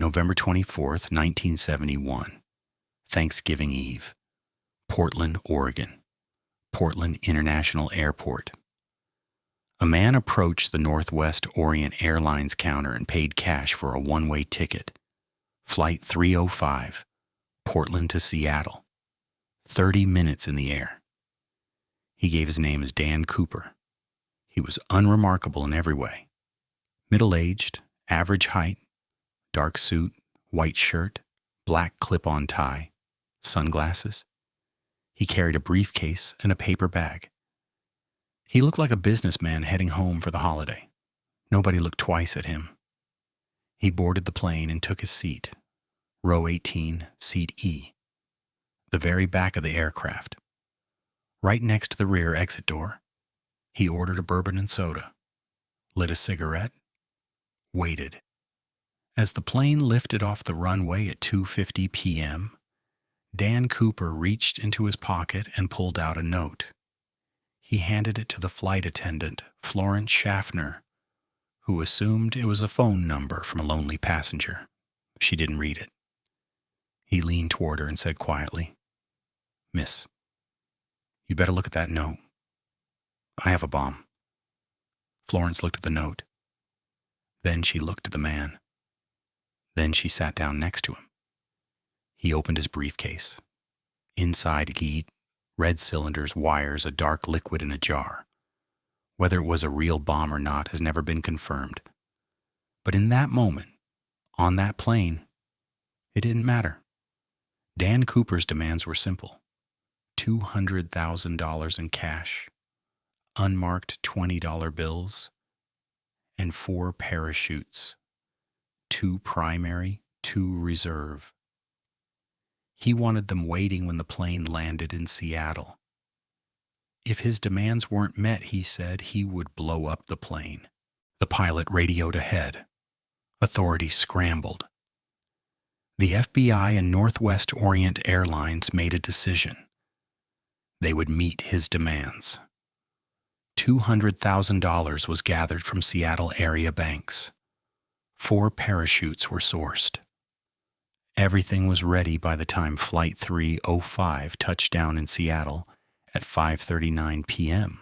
November 24th, 1971, Thanksgiving Eve, Portland, Oregon, Portland International Airport. A man approached the Northwest Orient Airlines counter and paid cash for a one-way ticket. Flight 305, Portland to Seattle. 30 minutes in the air. He gave his name as Dan Cooper. He was unremarkable in every way. Middle-aged, average height, dark suit, white shirt, black clip-on tie, sunglasses. He carried a briefcase and a paper bag. He looked like a businessman heading home for the holiday. Nobody looked twice at him. He boarded the plane and took his seat, row 18, seat E, the very back of the aircraft. Right next to the rear exit door, he ordered a bourbon and soda, lit a cigarette, waited. As the plane lifted off the runway at 2:50 p.m., Dan Cooper reached into his pocket and pulled out a note. He handed it to the flight attendant, Florence Schaffner, who assumed it was a phone number from a lonely passenger. She didn't read it. He leaned toward her and said quietly, "Miss, you better look at that note. I have a bomb." Florence looked at the note. Then she looked at the man. Then she sat down next to him. He opened his briefcase. Inside heat, red cylinders, wires, a dark liquid in a jar. Whether it was a real bomb or not has never been confirmed. But in that moment, on that plane, it didn't matter. Dan Cooper's demands were simple. $200,000 in cash, unmarked $20 bills, and 4 parachutes, 2 primary, 2 reserve. He wanted them waiting when the plane landed in Seattle. If his demands weren't met, he said, he would blow up the plane. The pilot radioed ahead. Authorities scrambled. The FBI and Northwest Orient Airlines made a decision. They would meet his demands. $200,000 was gathered from Seattle area banks. 4 parachutes were sourced. Everything was ready by the time Flight 305 touched down in Seattle at 5:39 p.m.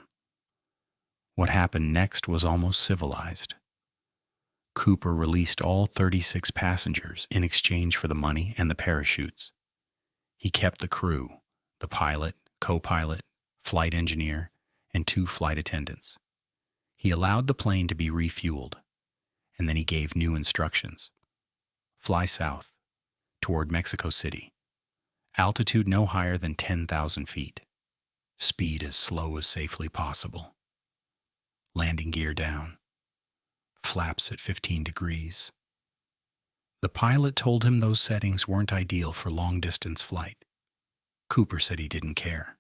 What happened next was almost civilized. Cooper released all 36 passengers in exchange for the money and the parachutes. He kept the crew, the pilot, co-pilot, flight engineer, and 2 flight attendants. He allowed the plane to be refueled, and then he gave new instructions. Fly south, toward Mexico City. Altitude no higher than 10,000 feet. Speed as slow as safely possible. Landing gear down. Flaps at 15 degrees. The pilot told him those settings weren't ideal for long-distance flight. Cooper said he didn't care.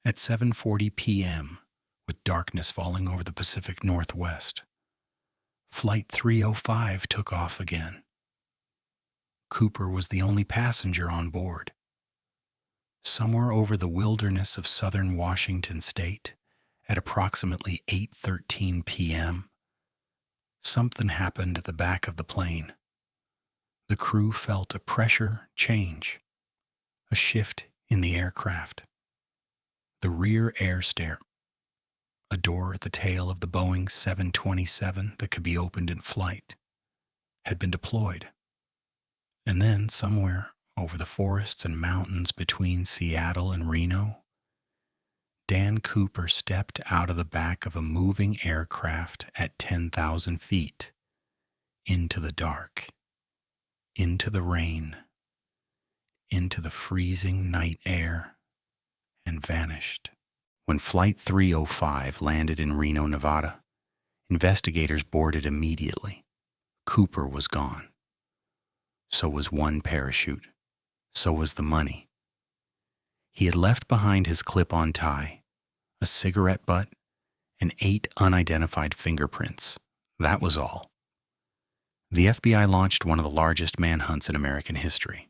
At 7:40 p.m., with darkness falling over the Pacific Northwest, Flight 305 took off again. Cooper was the only passenger on board. Somewhere over the wilderness of southern Washington state, at approximately 8:13 p.m., something happened at the back of the plane. The crew felt a pressure change, a shift in the aircraft. The rear air stair, a door at the tail of the Boeing 727 that could be opened in flight, had been deployed. And then, somewhere over the forests and mountains between Seattle and Reno, Dan Cooper stepped out of the back of a moving aircraft at 10,000 feet, into the dark, into the rain, into the freezing night air, and vanished. When Flight 305 landed in Reno, Nevada, investigators boarded immediately. Cooper was gone. So was 1 parachute. So was the money. He had left behind his clip-on tie, a cigarette butt, and 8 unidentified fingerprints. That was all. The FBI launched one of the largest manhunts in American history.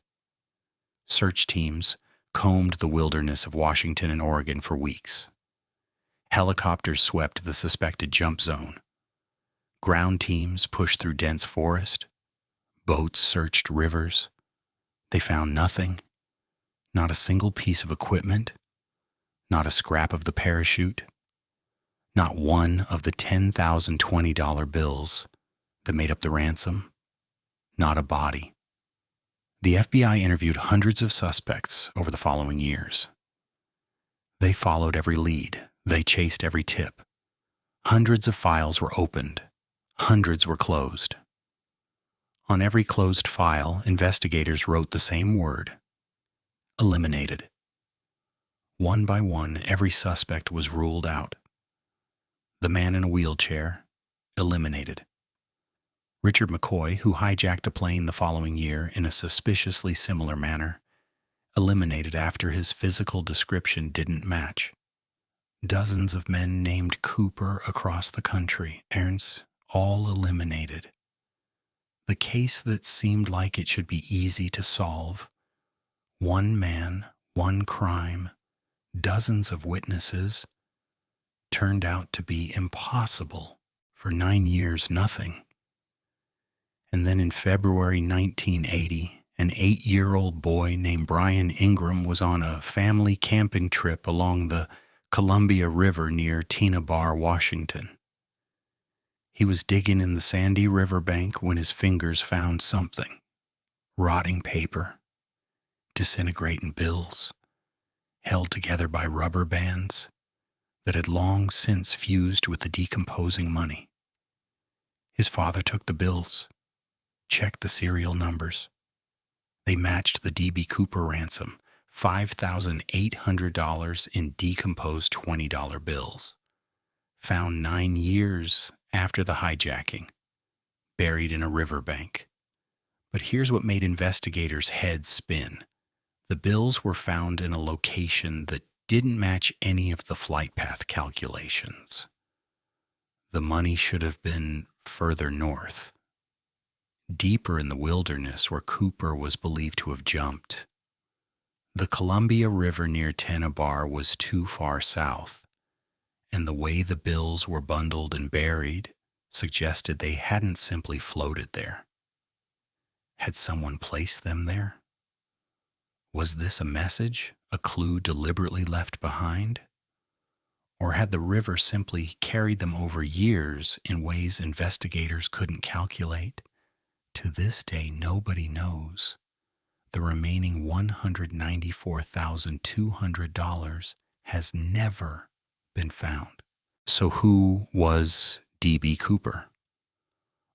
Search teams combed the wilderness of Washington and Oregon for weeks. Helicopters swept the suspected jump zone. Ground teams pushed through dense forest. Boats searched rivers. They found nothing. Not a single piece of equipment. Not a scrap of the parachute. Not one of the 10,000 $20 bills that made up the ransom. Not a body. The FBI interviewed hundreds of suspects over the following years. They followed every lead. They chased every tip. Hundreds of files were opened. Hundreds were closed. On every closed file, investigators wrote the same word: eliminated. One by one, every suspect was ruled out. The man in a wheelchair, eliminated. Richard McCoy, who hijacked a plane the following year in a suspiciously similar manner, eliminated after his physical description didn't match. Dozens of men named Cooper across the country, Ernst, all eliminated. The case that seemed like it should be easy to solve, one man, one crime, dozens of witnesses, turned out to be impossible. For 9 years, nothing. And then in February 1980, an 8-year-old boy named Brian Ingram was on a family camping trip along the Columbia River near Tina Bar, Washington. He was digging in the sandy riverbank when his fingers found something: rotting paper, disintegrating bills, held together by rubber bands that had long since fused with the decomposing money. His father took the bills, checked the serial numbers. They matched the D.B. Cooper ransom, $5,800 in decomposed $20 bills, found 9 years after the hijacking, buried in a riverbank. But here's what made investigators' heads spin. The bills were found in a location that didn't match any of the flight path calculations. The money should have been further north, deeper in the wilderness where Cooper was believed to have jumped. The Columbia River near Tina Bar was too far south, and the way the bills were bundled and buried suggested they hadn't simply floated there. Had someone placed them there? Was this a message, a clue deliberately left behind? Or had the river simply carried them over years in ways investigators couldn't calculate? To this day, nobody knows. The remaining $194,200 has never been found. So who was D.B. Cooper?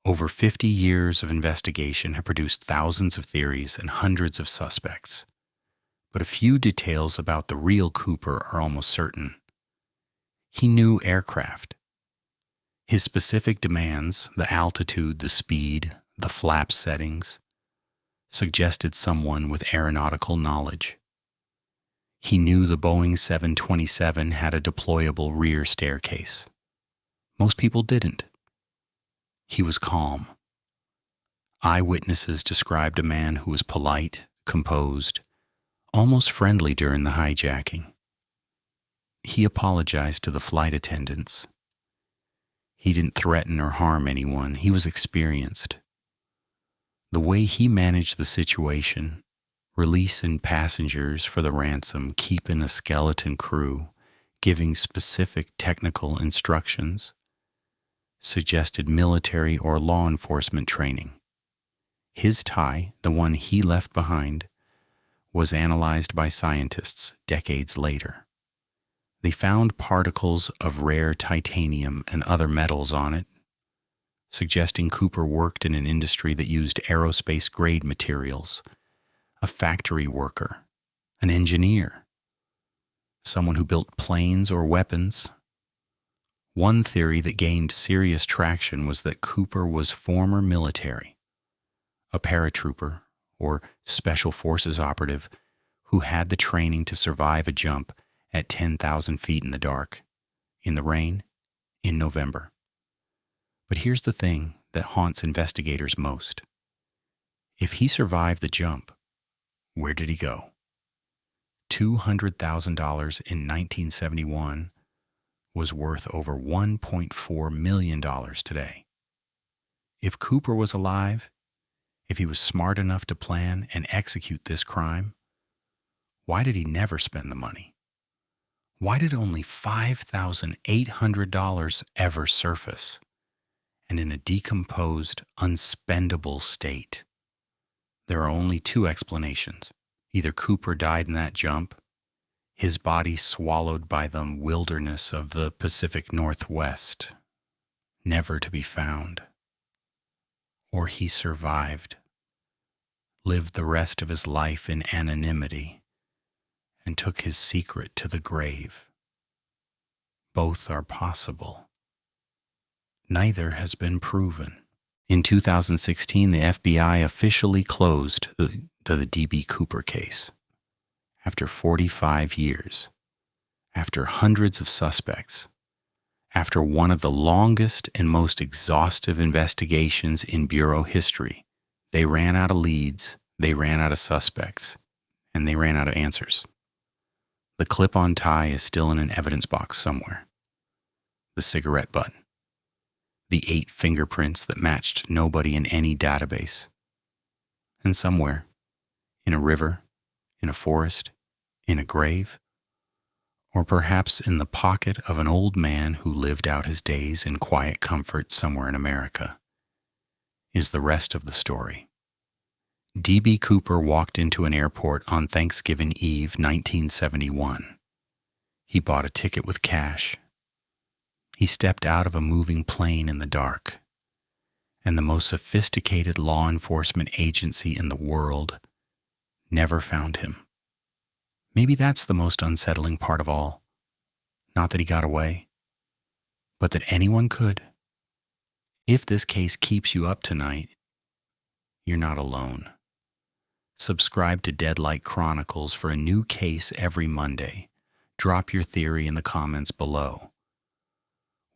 Over 50 years of investigation have produced thousands of theories and hundreds of suspects. But a few details about the real Cooper are almost certain. He knew aircraft. His specific demands, the altitude, the speed, the flap settings, suggested someone with aeronautical knowledge. He knew the Boeing 727 had a deployable rear staircase. Most people didn't. He was calm. Eyewitnesses described a man who was polite, composed, almost friendly during the hijacking. He apologized to the flight attendants. He didn't threaten or harm anyone. He was experienced. The way he managed the situation, releasing passengers for the ransom, keeping a skeleton crew, giving specific technical instructions, suggested military or law enforcement training. His tie, the one he left behind, was analyzed by scientists decades later. They found particles of rare titanium and other metals on it, suggesting Cooper worked in an industry that used aerospace-grade materials, a factory worker, an engineer, someone who built planes or weapons. One theory that gained serious traction was that Cooper was former military, a paratrooper or special forces operative who had the training to survive a jump at 10,000 feet in the dark, in the rain, in November. But here's the thing that haunts investigators most. If he survived the jump, where did he go? $200,000 in 1971 was worth over $1.4 million today. If Cooper was alive, If he was smart enough to plan and execute this crime, why did he never spend the money? Why did only $5,800 ever surface, and in a decomposed, unspendable state? There are only two explanations. Either Cooper died in that jump, his body swallowed by the wilderness of the Pacific Northwest, never to be found, or he survived, lived the rest of his life in anonymity, and took his secret to the grave. Both are possible. Neither has been proven. In 2016, the FBI officially closed the D.B. Cooper case. After 45 years, after hundreds of suspects, after one of the longest and most exhaustive investigations in Bureau history, they ran out of leads, they ran out of suspects, and they ran out of answers. The clip-on tie is still in an evidence box somewhere. The cigarette butt. The 8 fingerprints that matched nobody in any database. And somewhere, in a river, in a forest, in a grave, or perhaps in the pocket of an old man who lived out his days in quiet comfort somewhere in America, is the rest of the story. D.B. Cooper walked into an airport on Thanksgiving Eve, 1971. He bought a ticket with cash. He stepped out of a moving plane in the dark, and the most sophisticated law enforcement agency in the world never found him. Maybe that's the most unsettling part of all. Not that he got away, but that anyone could. If this case keeps you up tonight, you're not alone. Subscribe to Deadlight Chronicles for a new case every Monday. Drop your theory in the comments below.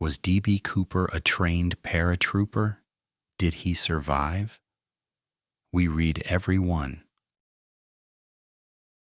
Was D.B. Cooper a trained paratrooper? Did he survive? We read every one